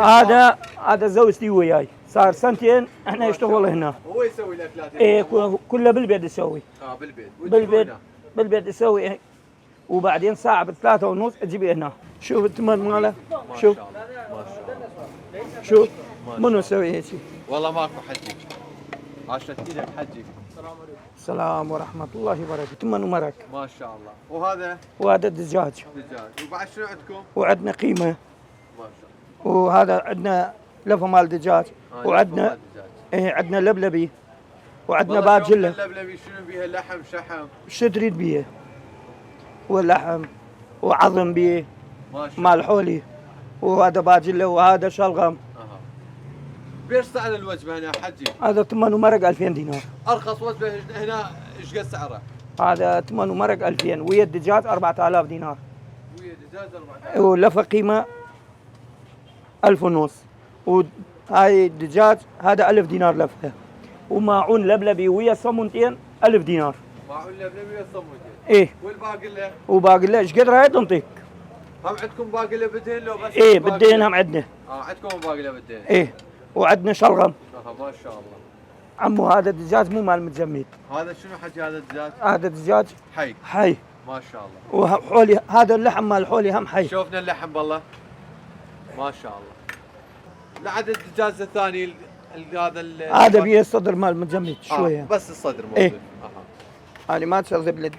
هذا زوجتي وياي صار سنتين احنا نشتغل هنا. هو يسوي الاكلات؟ ايه كله بالبيت يسوي. بالبيت بالبيت يسوي. وبعدين ساعة بثلاثة ونص اجيبه هنا. شوف التمر ماله. شوف ما شاء الله. شوف منو يسوي هيك؟ والله ماكو حجي. عاشت ايدك حجي. السلام ورحمة الله وبركاته. تمن ومرك. ما شاء الله. وهذا الدجاج. وبعد شنو عندكم؟ وعندنا قيمة. ما شاء الله. وهذا عندنا لفة مال دجاج. وعندنا ايه عندنا لبلبي. وعندنا باجلة. اللبلبي شنو بيها؟ لحم شحم؟ شو تريد بيه؟ ولحم وعظم بيه. ما شاء الله. مال حولي. وهذا باجلة وهذا شلغم. بيش سعر الوجبة هنا حجي؟ هذا تمن ومرق 2000 دينار. ارخص وجبة هنا ايش قد سعره؟ هذا تمن ومرق 2000 ويا الدجاج 4000 دينار. ويا دجاج 4000. ولفة قيمة 1000 ونص. وهاي الدجاج هذا 1000 دينار لفة. وماعون لبلبي ويا صمونتين 1000 دينار. معون لبلبي ويا صمونتين. ايه. والباقلة؟ وباقلة ايش قد رايد نعطيك؟ هم عندكم باقلة بدهن لو بس؟ ايه بدهن هم عندنا. عندكم باقلة بدهن؟ ايه. وعندنا شلغم. ما شاء الله. عمو هذا الدجاج مو مال متجمد. هذا شنو حجي هذا الدجاج؟ هذا الدجاج حي. ما شاء الله. وحولي هذا اللحم مال حولي هم حي. شوفنا اللحم بالله. ما شاء الله. لعد الدجاج الثاني هذا بيه الصدر مال متجمد شويه. بس الصدر موجود. ايه. هذه ما تشغل بلد.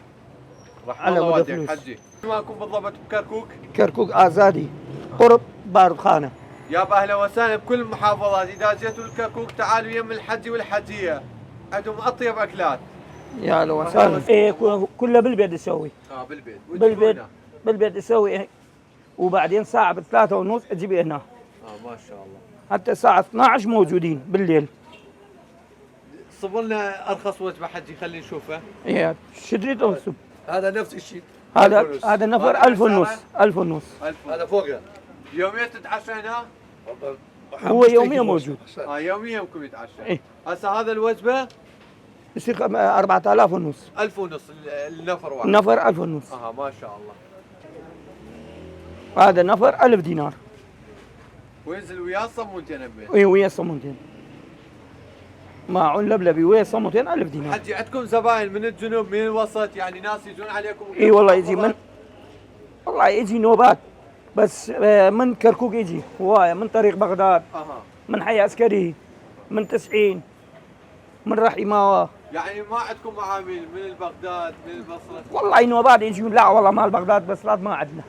على والديك حجي. ماكم بالضبط بكركوك؟ كركوك ازادي قرب بارد خانه. يا اهلا وسهلا بكل المحافظات. اذا جيتوا الكركوك تعالوا يم الحجي والحجيه. عندهم اطيب اكلات. يا اهلا وسهلا. ايه كله بالبيت يسوي. بالبيت. بالبيت يسوي. وبعدين ساعة بثلاثة ونص اجيبه هنا. ما شاء الله. حتى الساعة 12 موجودين بالليل. صب لنا ارخص وجبه حجي خلينا نشوفه. ايه شو تريد انصب؟ هذا نفس الشيء. هذا نفر 1000 ونص. 1000 ونص. هذا فوقه. يوميا تتعشى هنا؟ هو يوميا موجود. يوميا ممكن يتعشى. ايه. هسه هذا الوجبه يصير 4000 ونص. 1000 ونص النفر واحد. النفر 1000 ونص. ما شاء الله. هذا نفر 1000 دينار. وينزل وياه صمونتين ابي. اي ويا صمونتين. ماعون لبلبي ويا صمونتين 1000 دينار. حجي عندكم زباين من الجنوب من الوسط يعني ناس يجون عليكم؟ اي والله يجي والله يجي نوبات بس من كركوك يجي هوايه من طريق بغداد. من حي عسكري من 90 من رحيماوة. يعني ما عندكم معامل من البغداد من البصره؟ والله نوبات يجي لا والله مال بغداد بس ما عندنا.